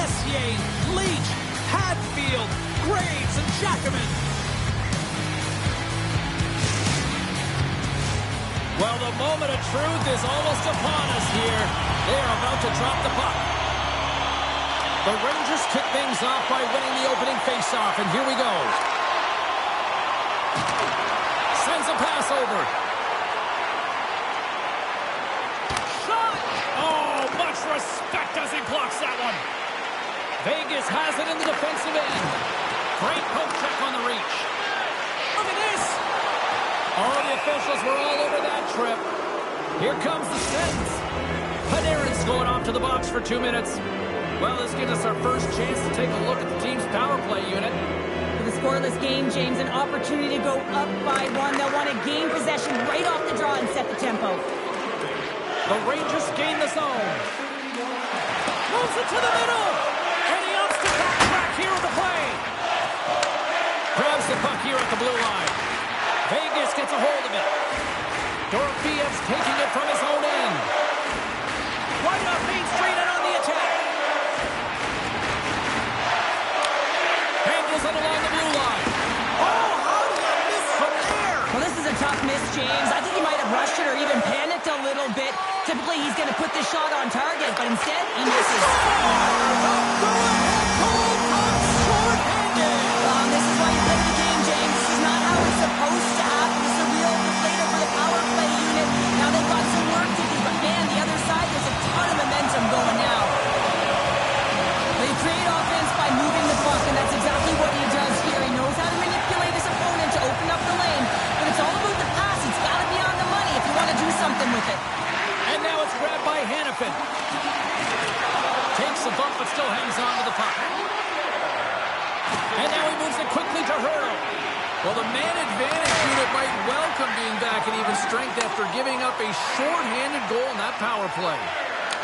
Messier, Leach, Hadfield, Graves, and Jackman. Well, the moment of truth is almost upon us here. They are about to drop the puck. The Rangers kick things off by winning the opening faceoff, and here we go. Sends a pass over. Shot! Oh, much respect as he blocks that one. Vegas has it in the defensive end. Great poke check on the reach. Look at this! Oh, the officials were all over that trip. Here comes the sentence. Panarin's going off to the box for 2 minutes. Well, this gives us our first chance to take a look at the team's power play unit. With a scoreless game, James, an opportunity to go up by 1. They'll want to gain possession right off the draw and set the tempo. The Rangers gain the zone. Moves it to the middle. And he opts to back here with the play. Grabs the puck here at the blue line. Vegas gets a hold of it. Dorfiev's taking it from his own end. Right off Main Street and on the attack. Handles it along the blue line. Oh, how did he miss from there? Well, this is a tough miss, James. I think he might have rushed it or even panicked a little bit. Typically, he's going to put this shot on target, but instead, he misses. This is why you play the game, James. This is not how it's supposed to happen. This is a real deflator for the power play unit. Now they've got some work to do, but man, the other side, there's a ton of momentum going now. They create offense by moving the puck, and that's exactly what he does here. He knows how to manipulate his opponent to open up the lane, but it's all about the pass. It's got to be on the money if you want to do something with it. And now it's grabbed by Hannafin. Takes a bump, but still hangs on to the puck. And now he moves it quickly to Hurdle. Well, the man advantage unit might welcome being back at even strength after giving up a short-handed goal in that power play.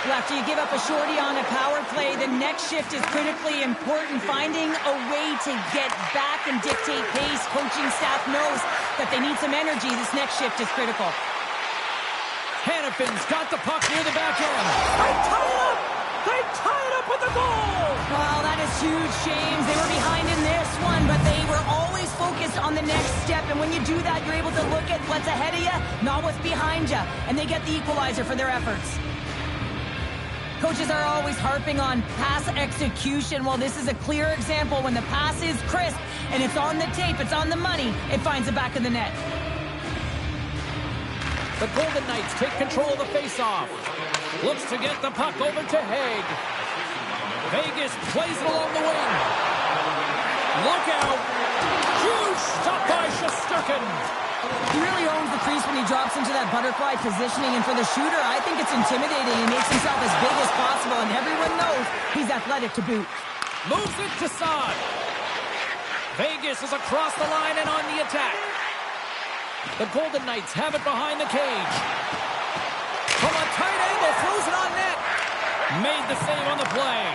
Well, after you give up a shorty on a power play, the next shift is critically important. Finding a way to get back and dictate pace. Coaching staff knows that they need some energy. This next shift is critical. Hannafin's got the puck near the back end. They tie it up! They tie it up with the goal! Wow, that is huge, James. They were behind in this one, but they were always focused on the next step. And when you do that, you're able to look at what's ahead of you, not what's behind you. And they get the equalizer for their efforts. Coaches are always harping on pass execution. Well, this is a clear example. When the pass is crisp and it's on the tape, it's on the money, it finds the back of the net. The Golden Knights take control of the faceoff. Looks to get the puck over to Haig. Vegas plays it along the wing. Look out. Huge stop by Shesterkin. He really owns the crease when he drops into that butterfly positioning. And for the shooter, I think it's intimidating. He makes himself as big as possible, and everyone knows he's athletic to boot. Moves it to Saad. Vegas is across the line and on the attack. The Golden Knights have it behind the cage. From a tight angle, throws it on net. Made the save on the play.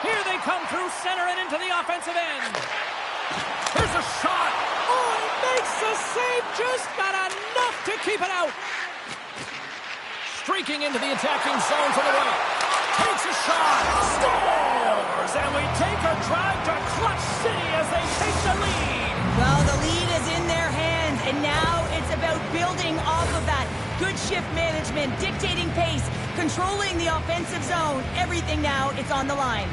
Here they come through center and into the offensive end. Here's a shot. Oh, he makes the save. Just not enough to keep it out. Streaking into the attacking zone to the right. Takes a shot. Scores. And we take our drive to Clutch City as they take the lead. Well, the lead is in their hands, and now it's about building off of that. Good shift management, dictating pace, controlling the offensive zone. Everything now, it's on the line.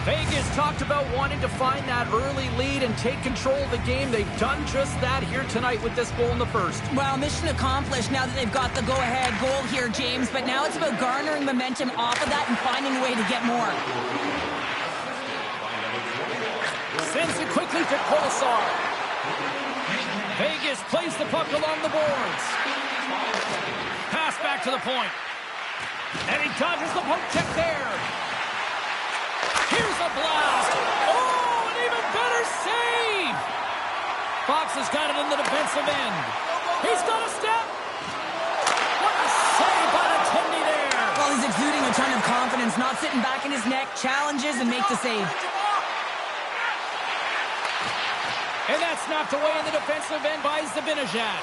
Vegas talked about wanting to find that early lead and take control of the game. They've done just that here tonight with this goal in the first. Well, mission accomplished now that they've got the go-ahead goal here, James. But now it's about garnering momentum off of that and finding a way to get more. Sends it quickly to Kolesar. Vegas plays the puck along the boards. Pass back to the point. And he dodges the poke check there. Here's a blast. Oh, an even better save. Fox has got it in the defensive end. He's got a step. What a save by the Tindy there. Well, he's exuding a ton of confidence, not sitting back in his neck, challenges and makes the save. And that's knocked away in the defensive end by Zibanejad.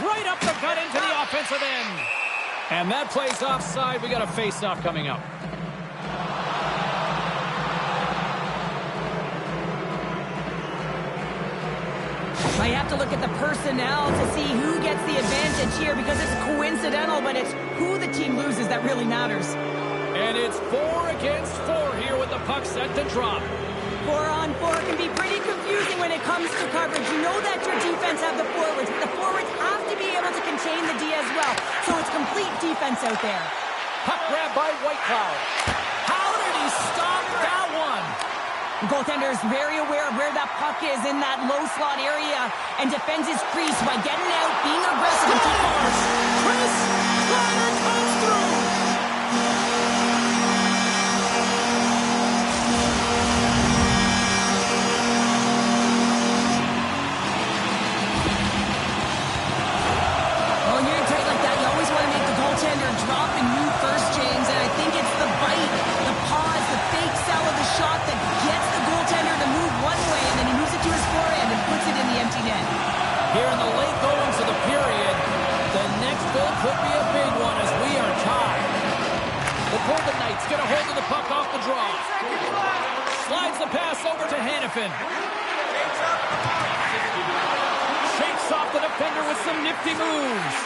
Right up the gut into the offensive end. And that play's offside. We got a face-off coming up. Now you have to look at the personnel to see who gets the advantage here because it's coincidental, but it's who the team loses that really matters. And it's 4 against 4 here with the puck set to drop. 4-on-4 can be pretty confusing when it comes to coverage. You know that your defense have the forwards, but the forwards have to be able to contain the D as well. So it's complete defense out there. Puck grab by Whitecloud. How did he stop that one? The goaltender is very aware of where that puck is in that low slot area and defends his crease by getting out, being aggressive, and taking off. Chris Kreider comes through. When you're tight like that, you always want to make the goaltender drop and move first, James, and I think it's the bite, the pause, the fake sell of the shot that gets the goaltender to move one way, and then he moves it to his forehand and puts it in the empty net. Here in the late goings of the period, the next goal could be a big one as we are tied. The Golden Knights get a hold of the puck off the draw. Slides the pass over to Hannafin. Shakes off the defender with some nifty moves.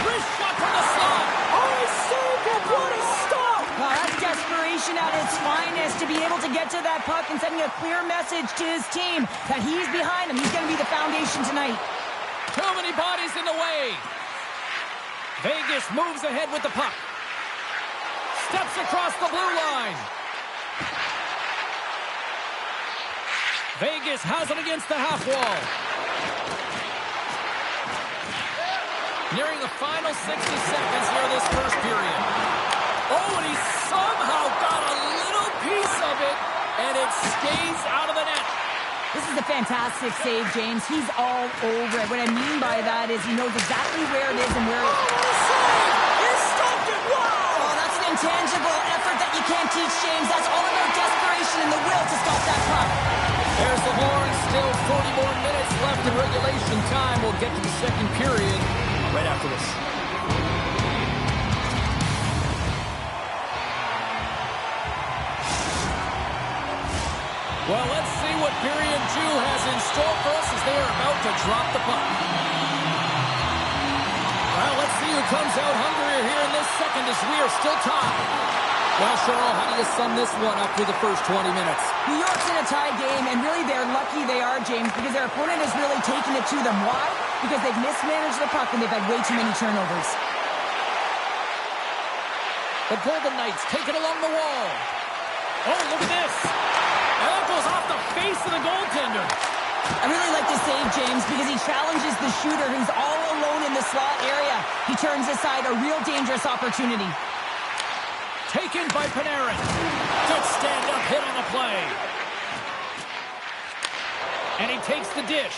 Wrist shot from the slot. Oh, he saved it. What a stop. Well, that's desperation at its finest to be able to get to that puck and sending a clear message to his team that he's behind him. He's going to be the foundation tonight. Too many bodies in the way. Vegas moves ahead with the puck. Steps across the blue line. Vegas has it against the half wall. Nearing the final 60 seconds here of this first period. Oh, and he somehow got a little piece of it, and it stays out of the net. This is a fantastic save, James. He's all over it. What I mean by that is he knows exactly where it is and where it is. He stopped it! Wow! Oh, that's an intangible effort that you can't teach, James. That's all about desperation and the will to stop that puck. There's the horn. Still 40 more minutes left in regulation time. We'll get to the second period right after this. Well, let's see what period 2 has in store for us as they are about to drop the puck. Well, let's see who comes out hungrier here in this second as we are still tied. Well, Cheryl, how do you sum this one up through the first 20 minutes? New York's in a tie game, and really they're lucky they are, James, because their opponent has really taken it to them. Why? Because they've mismanaged the puck and they've had way too many turnovers. The Golden Knights take it along the wall. Oh, look at this. And that goes off the face of the goaltender. I really like this save, James, because he challenges the shooter who's all alone in the slot area. He turns aside a real dangerous opportunity. Taken by Panarin. Good stand-up hit on the play. And he takes the dish.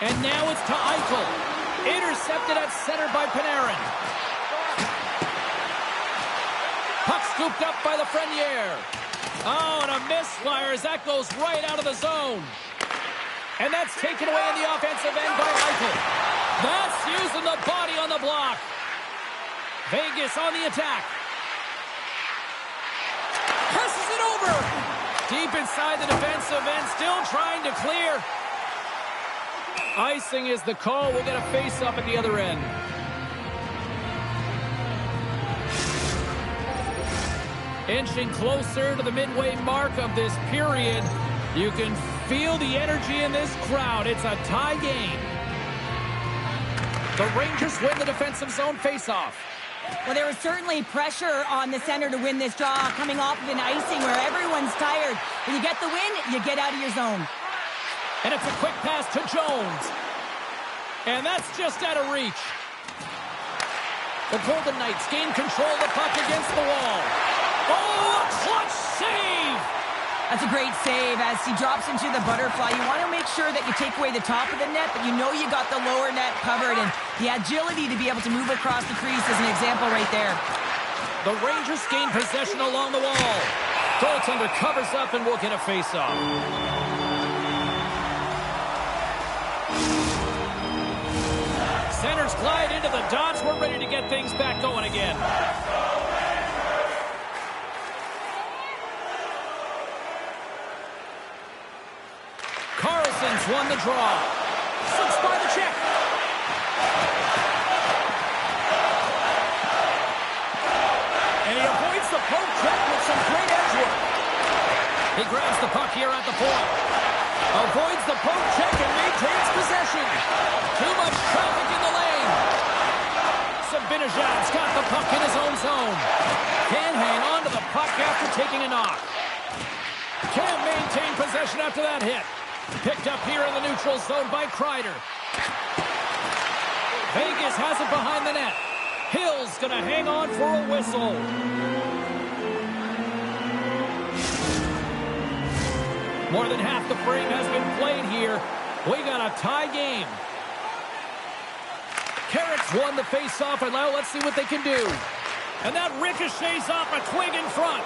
And now it's to Eichel. Intercepted at center by Panarin. Puck scooped up by the Frenier. Oh, and a misfire as that goes right out of the zone. And that's taken away in the offensive end by Eichel. That's using the body on the block. Vegas on the attack. Presses it over. Deep inside the defensive end, still trying to clear. Icing is the call. We'll get a face-up at the other end. Inching closer to the midway mark of this period. You can feel the energy in this crowd. It's a tie game. The Rangers win the defensive zone face-off. Well, there was certainly pressure on the center to win this draw, coming off of an icing where everyone's tired. When you get the win, you get out of your zone. And it's a quick pass to Jones. And that's just out of reach. The Golden Knights gain control of the puck against the wall. Oh, a clutch save! That's a great save as he drops into the butterfly. You want to make sure that you take away the top of the net, but you know you got the lower net covered, and the agility to be able to move across the crease is an example right there. The Rangers gain possession along the wall. Goaltender covers up, and we'll get a face-off. Players glide into the dots. We're ready to get things back going again. Carlson's won the draw. Slips by the check. And he avoids the poke check with some great edge work. He grabs the puck here at the point. Avoids the poke check and maintains possession. Too much traffic in the lane. Sabinajad's got the puck in his own zone. Can't hang on to the puck after taking a knock. Can't maintain possession after that hit. Picked up here in the neutral zone by Kreider. Vegas has it behind the net. Hill's going to hang on for a whistle. More than half the frame has been played here. We got a tie game. Carrick's won the face-off, and now let's see what they can do. And that ricochets off a twig in front.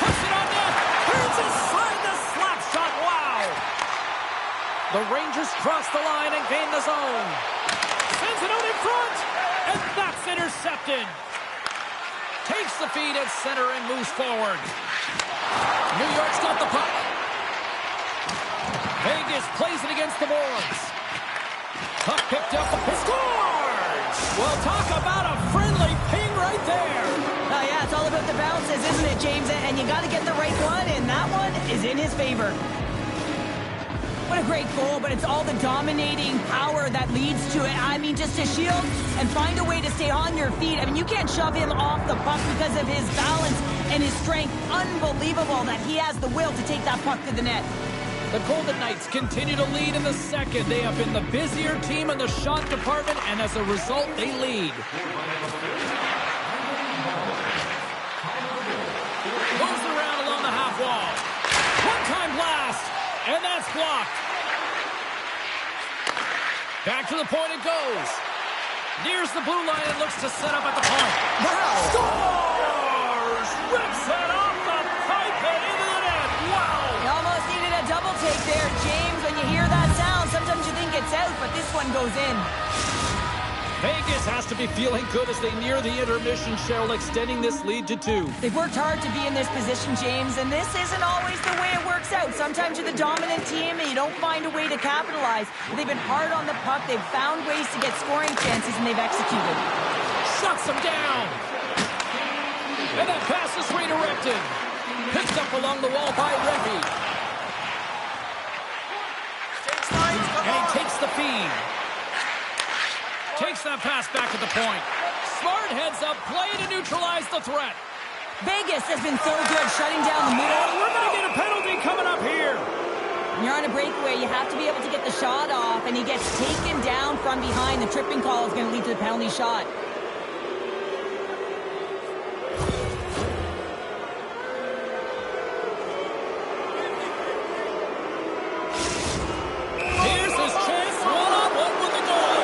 Puts it on net. Turns aside the slap shot. Wow. The Rangers cross the line and gain the zone. Sends it out in front. And that's intercepted. Takes the feed at center and moves forward. New York's got the puck. Vegas plays it against the boards. Puck picked up. Scores! Well, talk about a friendly ping right there. Oh, yeah, it's all about the bounces, isn't it, James? And you got to get the right one, and that one is in his favor. What a great goal, but it's all the dominating power that leads to it. I mean, just to shield and find a way to stay on your feet. I mean, you can't shove him off the puck because of his balance and his strength. Unbelievable that he has the will to take that puck to the net. The Golden Knights continue to lead in the second. They have been the busier team in the shot department, and as a result, they lead. Moves around along the half wall. One-time blast, and that's blocked. Back to the point it goes. Nears the blue line and looks to set up at the point. Wow! Scores! Rips it off the pipe and into the net. Wow! You almost needed a double take there, James. When you hear that sound, sometimes you think it's out, but this one goes in. Vegas has to be feeling good as they near the intermission, Cheryl, extending this lead to 2. They've worked hard to be in this position, James, and this isn't always the way it works out. Sometimes you're the dominant team and you don't find a way to capitalize. They've been hard on the puck. They've found ways to get scoring chances, and they've executed. Shuts them down. And that pass is redirected. Picked up along the wall by Revy. And he takes the feed. Takes that pass back at the point. Smart heads up play to neutralize the threat. Vegas has been so good shutting down the middle. And we're going to get a penalty coming up here. When you're on a breakaway, you have to be able to get the shot off, and he gets taken down from behind. The tripping call is going to lead to the penalty shot. Here's his chance, one-on-one with the goal.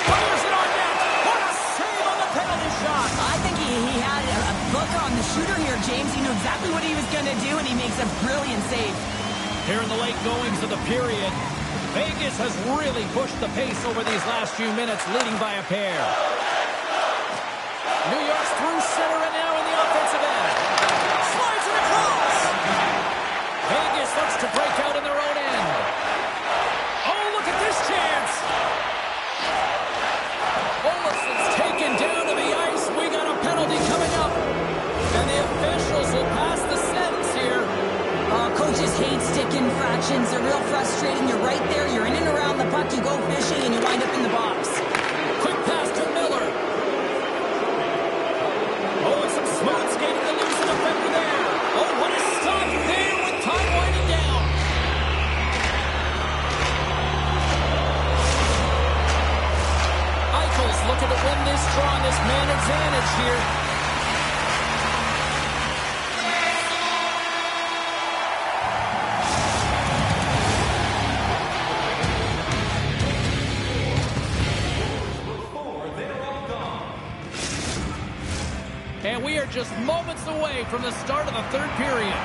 Fires it on net. What a save on the penalty shot. I think he had a book on the shooter here, James. He knew exactly what he was going to do, and he makes a brilliant save. Here in the late goings of the period, Vegas has really pushed the pace over these last few minutes, leading by a pair. New York's through center and now in the offensive end. Slides it across. Vegas looks to break out in their own end. Oh, look at this chance. Olafson's taken down to the ice. We got a penalty coming up. And the officials will pass the sentence here. Coaches hate stick infractions. They're real frustrating. You're right there. You're in and around the puck. You go fishing, and you wind up in the box. Quick pass to Miller. Oh, and some smooth skating to lose the defender there. Oh, what a stop there with time winding down. Eichel's looking to win this draw on this man advantage here. And we are just moments away from the start of the third period.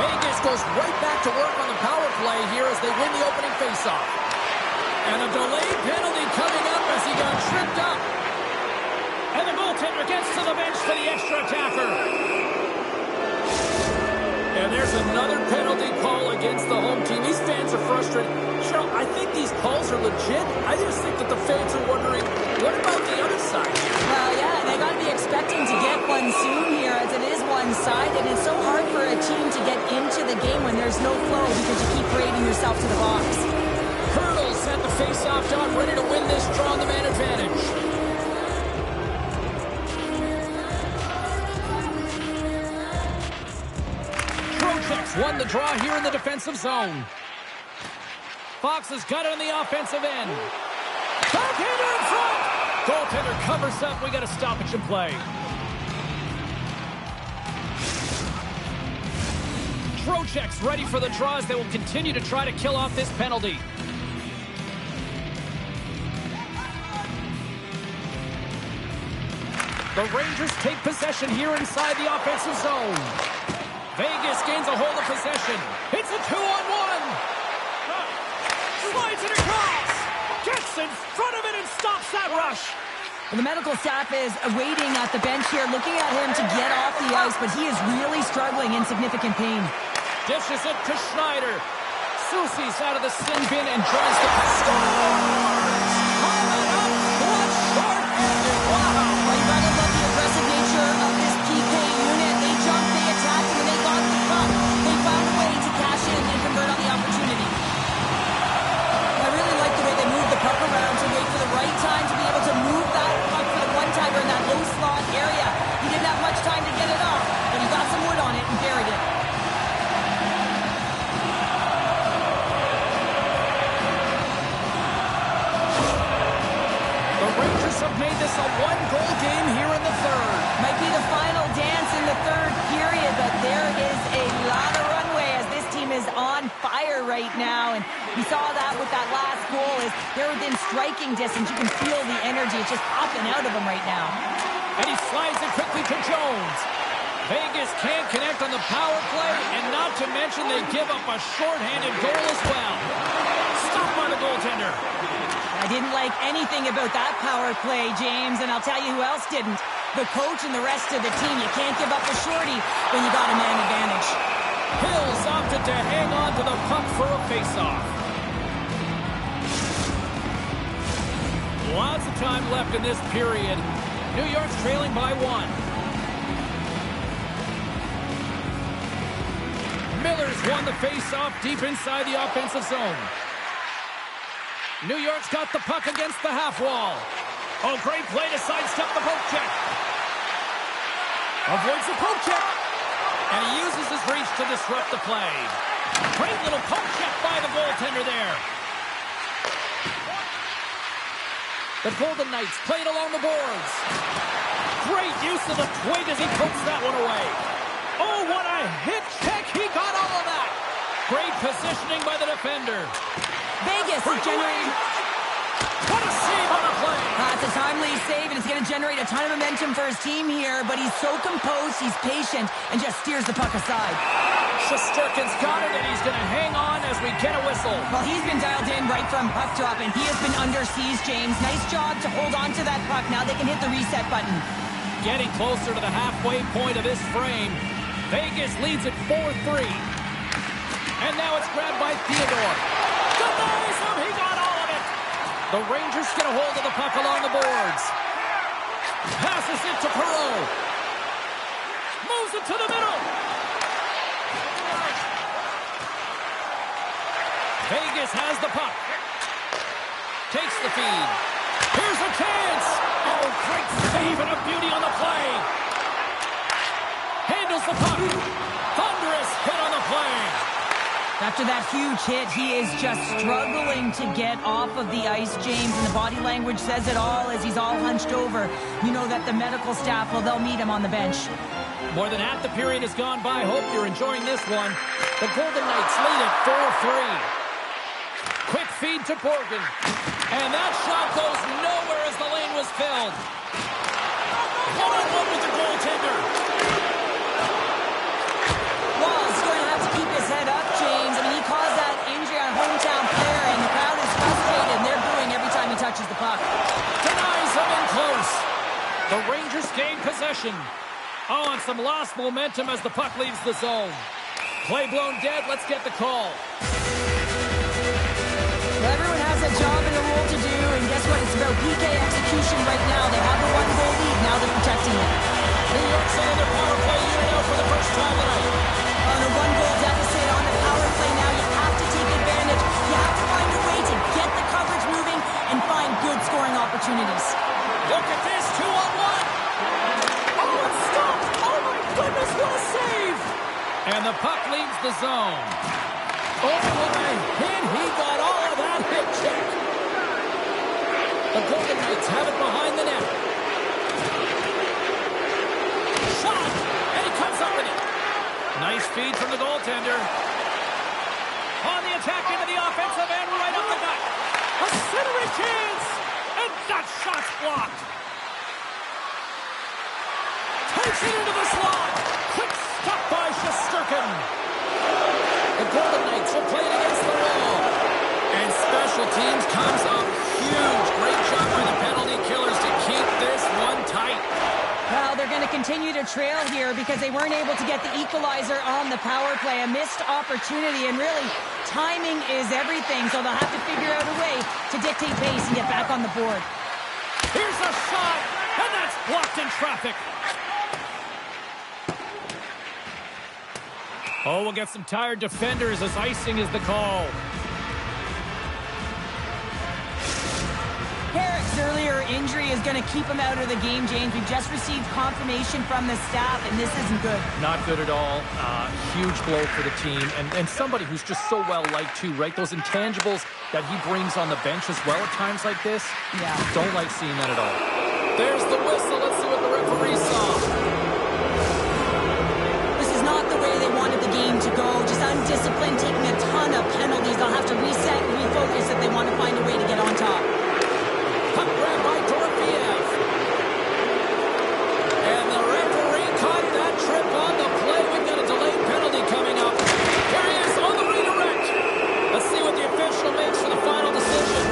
Vegas goes right back to work on the power play here as they win the opening faceoff. And a delayed penalty coming up as he got tripped up. And the goaltender gets to the bench for the extra attacker. And there's another penalty call against the home team. These fans are frustrated. Cheryl, I think these calls are legit. I just think that the fans are wondering, what about the other side? Well, yeah, they got to be expecting to get one soon here as it is one-sided. It's so hard for a team to get into the game when there's no flow because you keep parading yourself to the box. Hurdle sent the face-off dot, ready to win this draw on the man advantage. Won the draw here in the defensive zone. Fox has got it on the offensive end. Goaltender in front! Goaltender covers up. We got a stoppage in play. Trocheck's ready for the draws. They will continue to try to kill off this penalty. The Rangers take possession here inside the offensive zone. Vegas gains a hold of possession. It's a 2-on-1. Slides it across. Gets in front of it and stops that rush. Well, the medical staff is waiting at the bench here, looking at him to get off the ice, but he is really struggling in significant pain. Dishes it to Schneider. Soucy's out of the sin bin and tries to score. What short-handed. Wow. Well, you gotta love the aggressive nature of this PK unit. They jumped, they attacked, and they got the puck. They found a way to cash in and convert on the opportunity. I really like the way they moved the puck around to wait for the right time to be able to move that puck for the one-timer in that low slot area. He didn't have much time to get it off, but he got some wood on it and buried it. Have made this a one-goal game here in the third. Might be the final dance in the third period, but there is a lot of runway as this team is on fire right now. And you saw that with that last goal. Is they're within striking distance. You can feel the energy. It's just popping out of them right now. And he slides it quickly to Jones. Vegas can't connect on the power play, and not to mention they give up a shorthanded goal as well. Stopped by the goaltender. I didn't like anything about that power play, James, and I'll tell you who else didn't. The coach and the rest of the team. You can't give up a shorty when you got a man advantage. Hills opted to hang on to the puck for a face-off. Lots of time left in this period. New York's trailing by 1. Miller's won the face-off deep inside the offensive zone. New York's got the puck against the half wall. Oh, great play to sidestep the poke check. Avoids the poke check. And he uses his reach to disrupt the play. Great little poke check by the goaltender there. The Golden Knights played along the boards. Great use of the twig as he pokes that one away. Oh, what a hit check. He got all of that. Great positioning by the defender. Vegas is generating... What a save on the play! It's a timely save, and it's going to generate a ton of momentum for his team here, but he's so composed, he's patient, and just steers the puck aside. Shesterkin's got it, and he's going to hang on as we get a whistle. Well, he's been dialed in right from puck drop, and he has been under siege, James. Nice job to hold on to that puck. Now they can hit the reset button. Getting closer to the halfway point of this frame. Vegas leads at 4-3. And now it's grabbed by Theodore. Denies him. He got all of it. The Rangers get a hold of the puck along the boards. Passes it to Perreault. Moves it to the middle. Vegas has the puck. Takes the feed. Here's a chance. Oh, great save and a beauty on the play. Handles the puck. Thunderous hit on the play. After that huge hit, he is just struggling to get off of the ice, James, and the body language says it all as he's all hunched over. You know that the medical staff, well, they'll meet him on the bench. More than half the period has gone by. Hope you're enjoying this one. The Golden Knights lead at 4-3. Quick feed to Borgen. And that shot goes nowhere as the lane was filled. One-on-one with the goaltender. Wall's going to have to keep his head possession. Oh, and some lost momentum as the puck leaves the zone. Play blown dead. Let's get the call. Well, everyone has a job and a role to do, and guess what? It's about PK execution right now. They have the 1-goal lead. Now they're protecting it. New York's on their power play unit out for the first time tonight. On a 1-goal deficit on the power play now, you have to take advantage. You have to find a way to get the coverage moving and find good scoring opportunities. Look at this, 2-on-1. Oh, it's stopped. Oh, my goodness, what a save. And the puck leaves the zone. Oh, my, and he got all of that hit check. The Golden Knights have it behind the net. Shot, and he comes up with it. Nice feed from the goaltender. On the attack into the offensive end, right up the gut. A centering chance, and that shot's blocked. Takes it into the slot. Quick stop by Shesterkin. The Golden Knights are playing against the wall. And special teams comes up huge. Great job by the penalty killers to keep this one tight. Well, they're going to continue to trail here because they weren't able to get the equalizer on the power play. A missed opportunity, and really, timing is everything, so they'll have to figure out a way to dictate pace and get back on the board. Here's a shot, and that's blocked in traffic. Oh, we'll get some tired defenders as icing is the call. Herrick's earlier injury is going to keep him out of the game, James. We've just received confirmation from the staff, and this isn't good. Not good at all. Huge blow for the team, and somebody who's just so well-liked too, right? Those intangibles that he brings on the bench as well at times like this. Yeah. Don't like seeing that at all. There's the whistle. Let's see what the referee saw. This is not the way they wanted the game to go. Just undisciplined, taking a ton of penalties. They'll have to reset and refocus if they want to find a way to get on top. Puck grab by Dorofiev. And the referee caught that trip on the play. We've got a delayed penalty coming up. Here he is on the redirect. Let's see what the official makes for the final decision.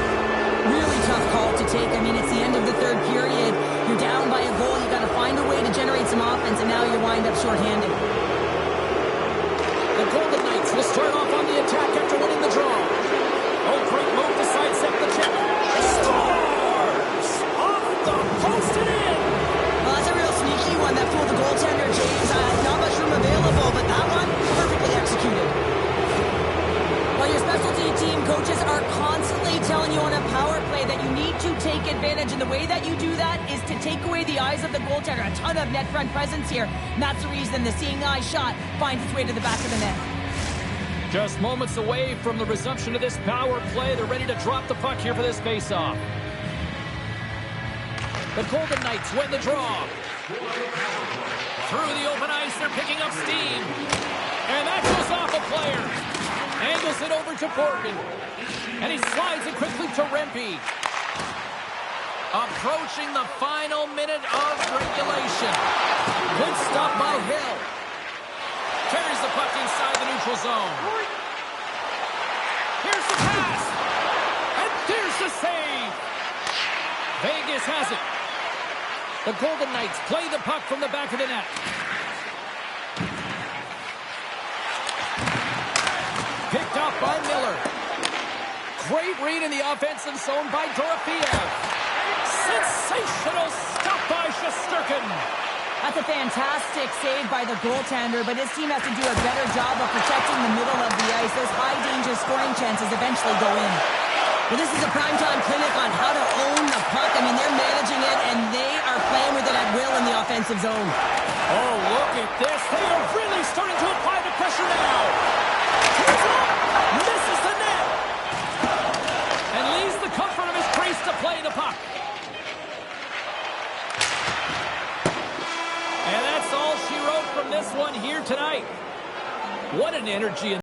Really tough call to take. I mean, it's the end of the third period. You're down by a goal. You got to find a way to generate some offense, and now you wind up shorthanded. The Golden Knights will start off on the attack after winning the draw. Oh, great move to sidestep the chip. Scores! Off the post and in! Well, that's a real sneaky one that fooled the goaltender, James. Not much room available, but that one, perfectly executed. Well, your specialty team coaches are constantly telling you on a power play that you need to take advantage, and the way that you do that is to take away the eyes of the goaltender. A ton of net front presence here, and that's the reason the seeing eye shot finds its way to the back of the net. Just moments away from the resumption of this power play. They're ready to drop the puck here for this face-off. The Golden Knights win the draw. Through the open ice, they're picking up steam. And that goes off a player. Angles it over to Borden. And he slides it quickly to Rempe. Approaching the final minute of regulation. Good stop by Hill. Carries the puck inside the neutral zone. Here's the pass. And there's the save. Vegas has it. The Golden Knights play the puck from the back of the net. Picked up by Miller. Great read in the offensive zone by Dorofiev. Sensational stop by Shesterkin. That's a fantastic save by the goaltender, but his team has to do a better job of protecting the middle of the ice. Those high-danger scoring chances eventually go in. Well, this is a primetime clinic on how to own the puck. I mean, they're managing it, and they are playing with it at will in the offensive zone. Oh, look at this. They are really starting to apply the pressure now. Here's up. Misses the net. And leaves the comfort of his crease to play the puck. And that's all she wrote from this one here tonight. What an energy.